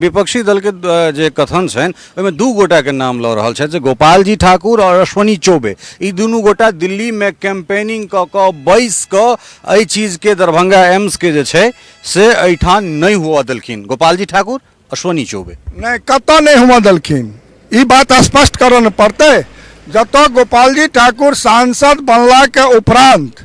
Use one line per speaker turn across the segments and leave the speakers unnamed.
विपक्षी दल के जे कथन छनि ओहिमे दू गोटा के नाम लऽ रहल छथि, गोपाल जी ठाकुर और अश्वनी चौबे। ई दुनू गोटा दिल्ली में कैंपेनिंग कऽ कऽ बैस कऽ एहि चीज के दरभंगा एम्स के जे छै से एहिठाम नहीं हुआ देलखिन। गोपाल जी ठाकुर, अश्वनी चौबे
नहीं कतौ नहीं हुआ देलखिन। ई बात स्पष्ट करऽ न पड़तै। जतऽ गोपाल जी ठाकुर सांसद बनला के उपरांत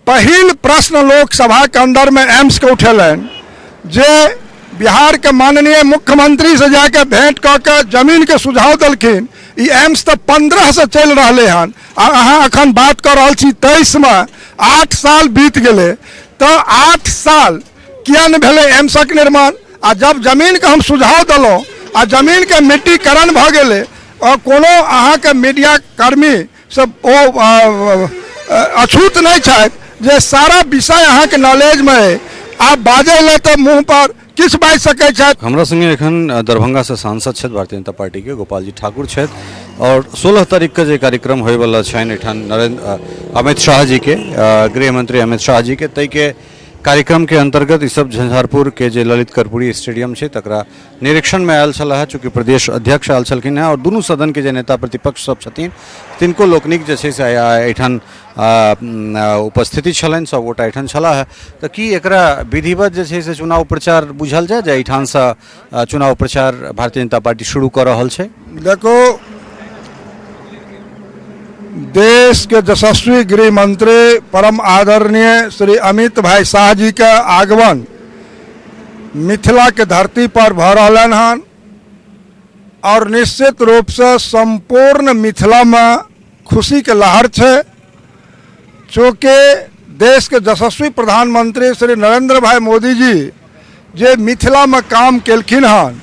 पहिल प्रश्न लोकसभा के अंदर में एम्स के उठेलनि जे बिहार के माननीय मुख्यमंत्री से जाके भेंट कऽ के जमीन के सुझाव देलखिन। ई एम्स तो 15 से चल रहे हन आ अहाँ अखन बात कर रहल छी 23 में 8 साल बीत गए। तो 8 साल किया न भेले एम्सक निर्माण? आ जब जमीन के हम सुझाव दिलों आ जमीन के मिट्टीकरण भ गेले और कोनो अहाँ के मीडिया कर्मी सब ओ अछूत नहीं छथि जे सारा विषय अहाँ के नॉलेज में है। आप बाजे ले तो मुँह पर किस बाजि सकै छथि।
हमरा संगे एखन दरभंगा से सांसद छथि भारतीय जनता पार्टी के गोपाल जी ठाकुर छथि और 16 तारीख के जे कार्यक्रम होय वाला छनि एठाम अमित शाह जी के, गृह मंत्री अमित शाह जी के, तै के कार्यक्रम के अंतर्गत ई सब झंझारपुर के जे ललित कर्पूरी स्टेडियम छै तकरा निरीक्षण में आयल छल है। चूँकि प्रदेश अध्यक्ष आयल छलखिन है और दुनू सदन के जे नेता प्रतिपक्ष सब छथिन तिनको लोकनिक जे छै से एठाम उपस्थिति छलनि, सब गोटा एठाम छलाह है। तो की एकरा विधिवत जे छै से चुनाव प्रचार बुझल जाए जे एठाम से चुनाव प्रचार भारतीय जनता पार्टी शुरू कर रहल छै?
देखो, देश के यशस्वी गृह मंत्री परम आदरणीय श्री अमित भाई शाह जी का आगमन मिथिला के धरती पर भ रहलन हन और निश्चित रूप से संपूर्ण मिथिला में खुशी के लहर है। चूँकि देश के यशस्वी प्रधानमंत्री श्री नरेंद्र भाई मोदी जी जे मिथिला में काम केलखिन हन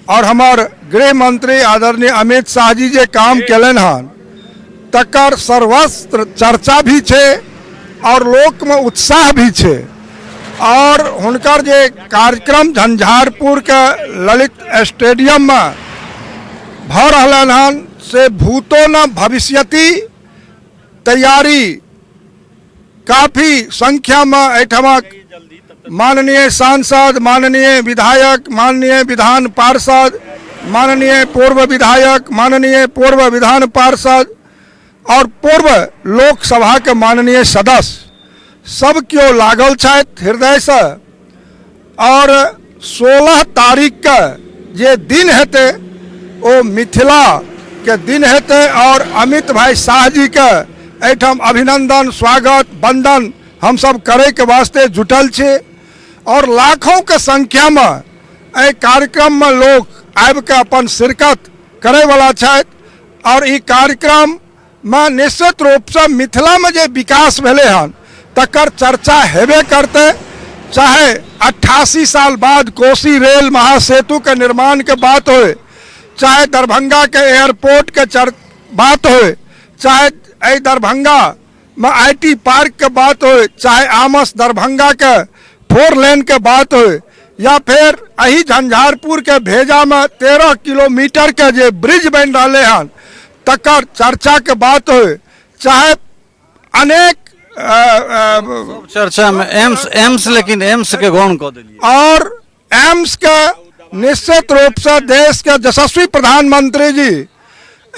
और हमार गृह मंत्री आदरणीय अमित शाह जी जे काम केलन हन तकर सर्वत्र चर्चा भी छे और लोक में उत्साह भी छे। और हुनकर जे कार्यक्रम झंझारपुर के ललित स्टेडियम में भ रहलन हन से भूतो न भविष्यति तैयारी काफी संख्या में एठमक माननीय सांसद, माननीय विधायक, माननीय विधान पार्षद, माननीय पूर्व विधायक, माननीय पूर्व विधान पार्षद और पूर्व लोकसभा के माननीय सदस्य सब क्यों लागल छथि हृदय से। और 16 तारीख के जे दिन हेते ओ मिथिला के दिन हेते और अमित भाई शाह जी के एठम अभिनंदन, स्वागत, वंदन हम सब करे के वास्ते जुटल छे। और लाखों के संख्या में ए कार्यक्रम में लोग आबि के अपन शिरकत करे वाला छथि। और ई कार्यक्रम में निश्चित रूप से मिथिला में जे विकास भेले हन तकर चर्चा हेबे करते। चाहे 88 साल बाद कोसी रेल महासेतु के निर्माण के बात हो, चाहे दरभंगा के एयरपोर्ट के बात हो, चाहे दरभंगा में IT पार्क के बात हो, चाहे आमस दरभंगा के 4 लेन के बात हो, या फिर अही झंझारपुर के भेजा में 13 किलोमीटर के जे ब्रिज बन रहे हैं तकर चर्चा के बात हो, चाहे अनेक
चर्चा में एम्स लेकिन एम्स के गौण कह दिलिए।
और एम्स के निश्चित रूप से देश के यशस्वी प्रधानमंत्री जी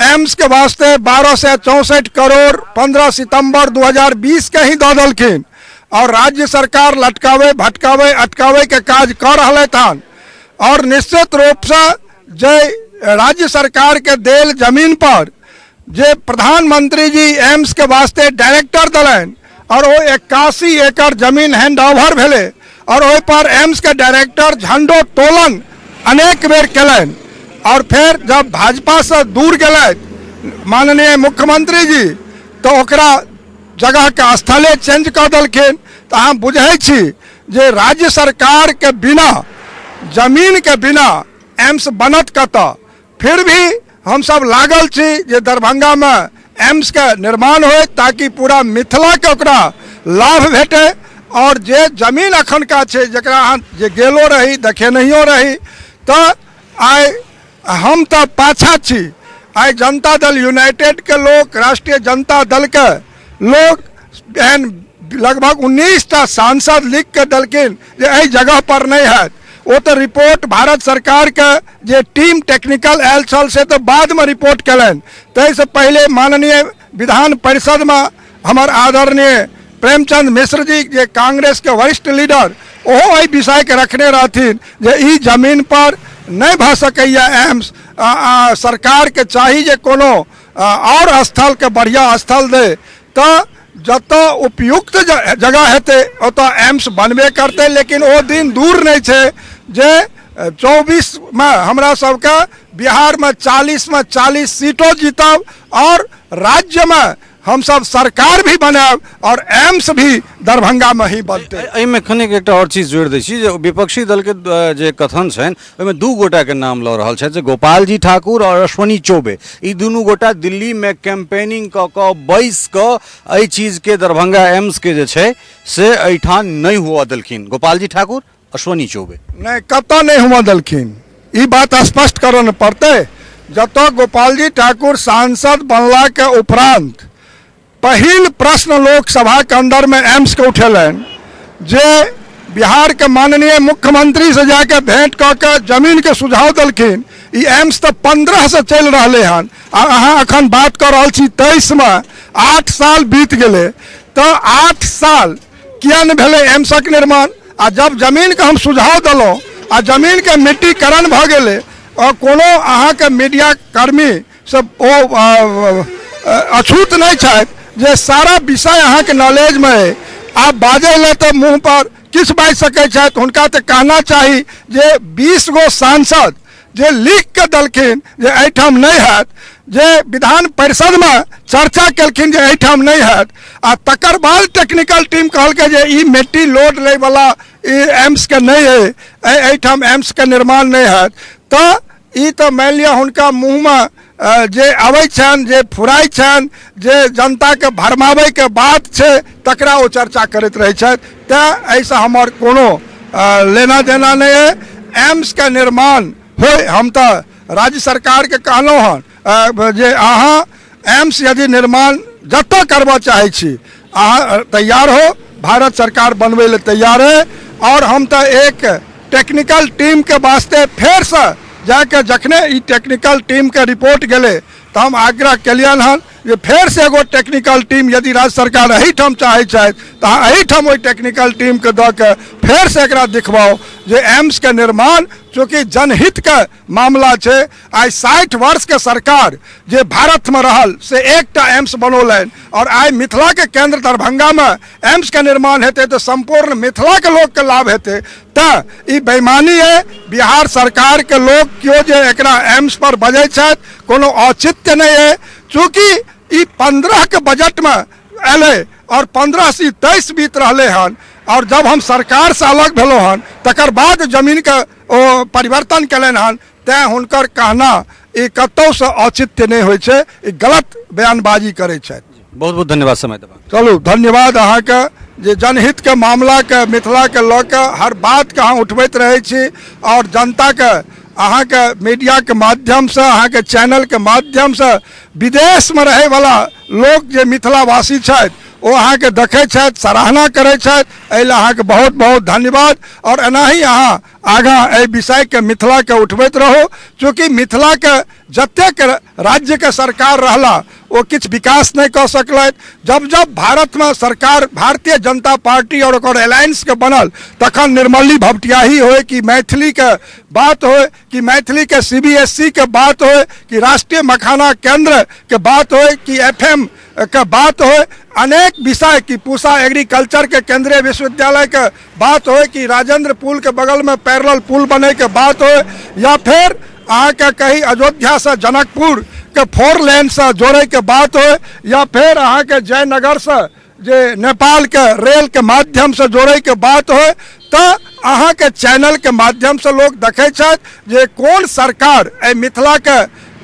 एम्स के वास्ते 1264 करोड़ 15 सितंबर 2020 के ही दे दलखिन और राज्य सरकार लटकावे भटकावे अटकावे के काज कर रहे थन। और निश्चित रूप से जे राज्य सरकार के देल जमीन पर जे प्रधानमंत्री जी एम्स के वास्ते डायरेक्टर दिलन और वो 81 एकड़ जमीन हैंड ओवर भेले और ओहि पर एम्स के डायरेक्टर झंडो तोलन अनेक बेर केलन। और फिर जब भाजपा से दूर गए माननीय मुख्यमंत्री जी तो ओकरा जगह के स्थले चेंज कर दलखिन। तो हम बुझे छी जे राज्य सरकार के बिना जमीन के बिना एम्स बनत कतऽ। फिर भी हम सब लागल छी जे दरभंगा में एम्स के निर्माण हो ताकि पूरा मिथिला के ओकरा लाभ भेटे। और जे जमीन अखन का छे जकरा जे गेलो रही देखे नहियो रही तो आइ हम तो पाछा छी। आइ जनता दल यूनाइटेड के लोग, राष्ट्रीय जनता दल के लोग लगभग 19टा सांसद लिख के दलखिन जे एहि जगह पर नहीं है। वो तो रिपोर्ट भारत सरकार के जे टीम टेक्निकल आयल छल से तो बाद में रिपोर्ट कलन, तैसे पहले माननीय विधान परिषद में हमार आदरणीय प्रेमचंद मिश्र जी जे कांग्रेस के वरिष्ठ लीडर ओहो एहि विषय के रखने रहथिन जे ई जमीन पर नहीं भ सकैया एम्स, सरकार के चाही जे कोनो और स्थल के बढ़िया स्थल दे, तो जतऽ उपयुक्त जगह हेतै ओतऽ एम्स बनबे करते। लेकिन वो दिन दूर नहीं छे जे 24 में हमरा सबके बिहार में 40 में 40 सीटों जीतब और राज्य में हम सब सरकार भी बनाब और एम्स भी दरभंगा में ही बनते।
एहिमे खनिक एकटा और चीज जोड़ दै छी जे विपक्षी दल के जे कथन छनि ओहिमे दू गोटा के नाम लऽ रहल छथि, गोपाल जी ठाकुर और अश्वनी चौबे। ई दुनू गोटा दिल्ली में कैंपेनिंग कऽ कऽ बैस कऽ एहि चीज के दरभंगा एम्स के जे छै से एहिठाम नहीं हुआ देलखिन। गोपाल जी ठाकुर, अश्वनी चौबे
नहीं कतऽ नहीं हुआ देलखिन, ई बात स्पष्ट करऽ न पड़तै। जतऽ गोपाल जी ठाकुर सांसद बनला के उपरांत पहिल प्रश्न लोकसभा के अंदर में एम्स के उठेलन जे बिहार के माननीय मुख्यमंत्री से जाके भेंट कऽ के जमीन के सुझाव देलखिन। ई एम्स तो 15 से चल रहे हन, अहाँ अखन बात कर रहल छी 23 में, 8 साल बीत गए, तो 8 साल किया नहीं भेले एम्सक निर्माण? आ जब जमीन के हम सुझाव दिलों आ जमीन के मिट्टीकरण भ गए और कोनो अहाँ के मीडिया कर्मी सब ओ अछूत नहीं छथि जे सारा विषय अहाँ के नॉलेज में है, आप बाजे ले तो मुँह पर किस बाज सकै छथि। हुनका तो कहना चाही जे 20 गो सांसद जे लिख के दलखिन जे एहिठाम नहीं हैत, जे विधान परिषद में चर्चा केलखिन जे एहिठाम नहीं हैत, आ तकर बाद टेक्निकल टीम कहलकै जे ई मिट्टी लोड ले वाला एम्स के नहीं है, एहिठाम एम्स के निर्माण नहीं हैत, तो ई तो मान लिया हुनका मुँह में जे आबै छनि, जे फुराइ छनि, जे जनता के भरमाबै के बात छै तकरा ओ चर्चा करैत रहै छथि। तेँ एहिसँ हमर कोनो लेना देना नहीं है। एम्स के निर्माण होय, हम तो राज्य सरकार के कहलहुँ हन जे अहाँ एम्स यदि निर्माण जतऽ करबऽ चाहै छी अहाँ तैयार हो, भारत सरकार बनबै ले तैयार है। और हम तो एक टेक्निकल टीम के वास्ते फेर से जाके जखने ई टेक्निकल टीम के रिपोर्ट गए तो हम आग्रह कलियन हन जे फेर से एगो टेक्निकल टीम यदि राज्य सरकार एहिठाम चाहै छथि तो एहिठाम ओहि टेक्निकल टीम के दऽ के फेर से एकरा दिखबाओ जे एम्स के निर्माण, चूँकि जनहित के मामला छै। आइ 60 वर्ष के सरकार जे भारत में रहल से एकटा एम्स बनौलन और आइ मिथिला के केंद्र दरभंगा में एम्स के निर्माण हेतै तो संपूर्ण मिथिला के लोग के लाभ हेतै। तऽ ई बेईमानी है। बिहार सरकार के लोग क्यों जे एकरा एम्स पर बजै छथि, कोनो औचित्य नहीं है। चूँकि ई 15 के बजट में एले और 15 से 23 बीत रहे हन, और जब हम सरकार से अलग भेलों हन तकर बाद जमीन के ओ परिवर्तन कलन हन, तैं हुनकर कहना ई कतौ से औचित्य नहीं होइ छै, ई गलत बयानबाजी करै छथि।
बहुत बहुत धन्यवाद समय देबा।
चलू धन्यवाद अहाँ के जे जनहित के मामला के मिथिला के लऽ के हर बात के अहाँ उठबैत रहै छी और जनता के अहाँ के मीडिया के माध्यम से, अहाँ के चैनल के माध्यम से विदेश में रहे वाला लोग जे मिथिलावासी छथि ओ अहाँ के देखै छथि, सराहना करै छथि। एहि अहाँ के बहुत बहुत धन्यवाद। और एनाही अहाँ आगाँ एहि विषय के मिथिला के उठबैत रहू, चूँकि मिथिला के जतेक राज्य के सरकार रहला वो किछ विकास नहीं कर सकलथि। जब जब भारत में सरकार भारतीय जनता पार्टी और ओकर अलायंस के बनल तखन निर्मली भपटियाही होय कि मैथिली के बात होय कि मैथिली के CBSE के बात होय कि राष्ट्रीय मखाना केंद्र के बात होय कि FM के बात होय, अनेक विषय की पूसा एग्रीकल्चर के केंद्रीय विश्वविद्यालय के बात होय कि राजेंद्र पुल के बगल में पैरेलल पुल बने के बात होय, या फिर अहाँ के कहीं अयोध्या से जनकपुर के 4 लेन से जोड़े के बात हो, या फिर अहाँ के जयनगर से जे नेपाल के रेल के माध्यम से जोड़े के बात हो, तो अहाँ के चैनल के माध्यम से लोग देखे छथि जे कौन सरकार ए मिथिला के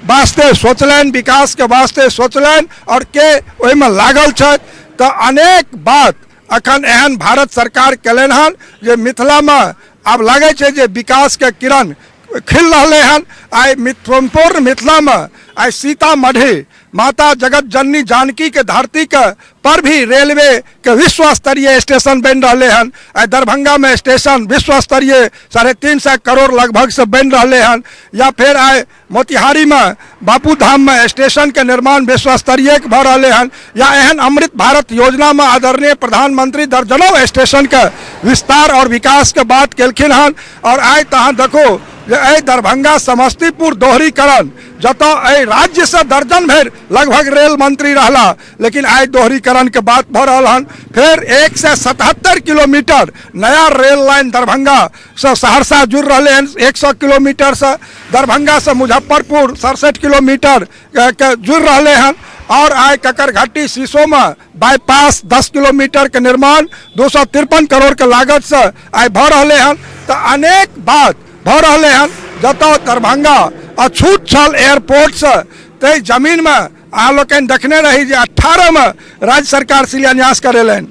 वास्ते सोचलन, विकास के वास्ते सोचलन और के ओहिमे लागल छथि। तो अनेक बात अखन एहन भारत सरकार कलन हन जे मिथिला में आब लगे छै जे विकास के किरण खिल रहे हैं। आइ संपूर्ण मिथिला में आइ सीतामढ़ी माता जगत जननी जानकी के धरती के पर भी रेलवे के विश्व स्तरीय स्टेशन बन रहे हैं। आइ दरभंगा में स्टेशन विश्व स्तरीय 350 करोड़ लगभग से बन रहे हैं। या फिर आइ मोतिहारी में बापू धाम में स्टेशन के निर्माण विश्व स्तरीय भ रहे हैं। या एहन अमृत भारत योजना में आदरणीय प्रधानमंत्री दर्जनों स्टेशन के विस्तार और विकास के बात केलखिन हन। और आइ तहाँ देखो जे दरभंगा समस्तीपुर दोहरीकरण जतऽ राज्य से दर्जन भर लगभग रेल मंत्री रहला, लेकिन आइ दोहरीकरण के बात भ रहा हन। फिर 177 किलोमीटर नया रेल लाइन दरभंगा से सहरसा जुड़ रहे हैं। 100 किलोमीटर से दरभंगा से मुजफ्फरपुर 67 किलोमीटर के जुड़ रहे हैं। और आइ ककरघट्टी सीसो में बाईपास 10 किलोमीटर के निर्माण 253 करोड़ के लागत से आइ भ रहे हैं। तो अनेक बात भ रहे हैं जतऽ दरभंगा अछूत छल एयरपोर्ट से ते जमीन में अहाँ लोग देखने रही जे 18 में राज्य सरकार शिलान्यास करेलन,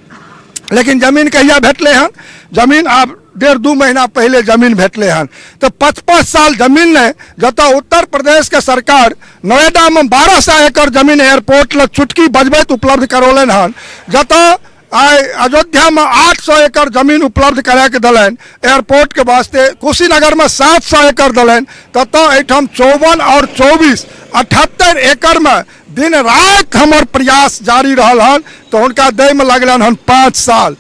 लेकिन जमीन कहिया भेटले हैं? जमीन आप 1.5-2 महीना पहले जमीन भेटले हैं। तो 5-5 साल जमीन ने जतऽ उत्तर प्रदेश के सरकार नोएडा में 1200 एकड़ जमीन एयरपोर्ट ल चुटकी बजबैत उपलब्ध करौलन हन। जतऽ आइ अयोध्या में 800 एकड़ जमीन उपलब्ध करा के दिलन एयरपोर्ट के वास्ते। कुशीनगर में 700 एकड़ दिलन। ततः एहिठाम 54 और 24 78 एकड़ में दिन रात हमर प्रयास जारी रहल हन। तो उनका दय में लगलन हन 5 साल।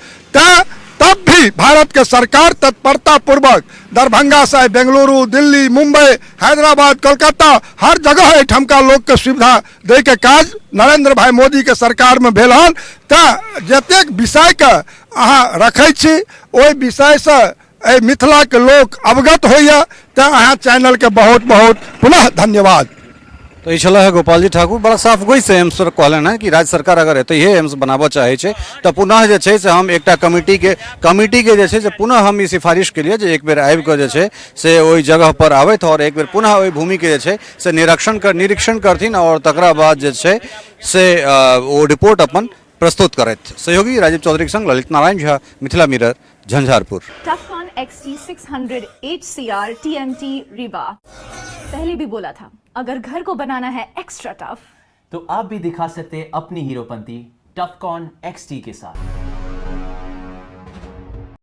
तब भी भारत के सरकार तत्परता पूर्वक दरभंगा से बेंगलुरु, दिल्ली, मुंबई, हैदराबाद, कोलकाता हर जगह एहिठाम का लोग के सुविधा दे के काज नरेंद्र भाई मोदी के सरकार में भेल हन। तऽ जतेक विषय के अहाँ रखै छी ओहि विषय से एहि मिथिला के लोग अवगत होइए। तऽ अहाँ चैनल के बहुत बहुत पुनः धन्यवाद।
तो ये छला है गोपाल जी ठाकुर बड़ा साफ गोई से एम्स कहलन है कि राज्य सरकार अगर एते ये एम्स बनाबऽ चाहे छे तो पुनः जे छे से हम एकटा कमिटी के जे छे से पुनः हम ई सिफारिश के लिए जे एक बेर आबि के जे छे से ओई जगह पर आबैत और एक बेर पुनः ओई भूमि के जे छे से निरीक्षण करथिन और तकरा बाद जे छे से ओ रिपोर्ट अपन प्रस्तुत करैत। सहयोगी राजीव चौधरी के संग Lalit Narayan Jha, Mithila mirror, Jhanjharpur.
टफकॉन XT 600 HCR TMT Rewa. पहले भी बोला था, अगर घर को बनाना है एक्स्ट्रा टफ
तो आप भी दिखा सकते अपनी हीरोपंती टफकॉन XT के साथ।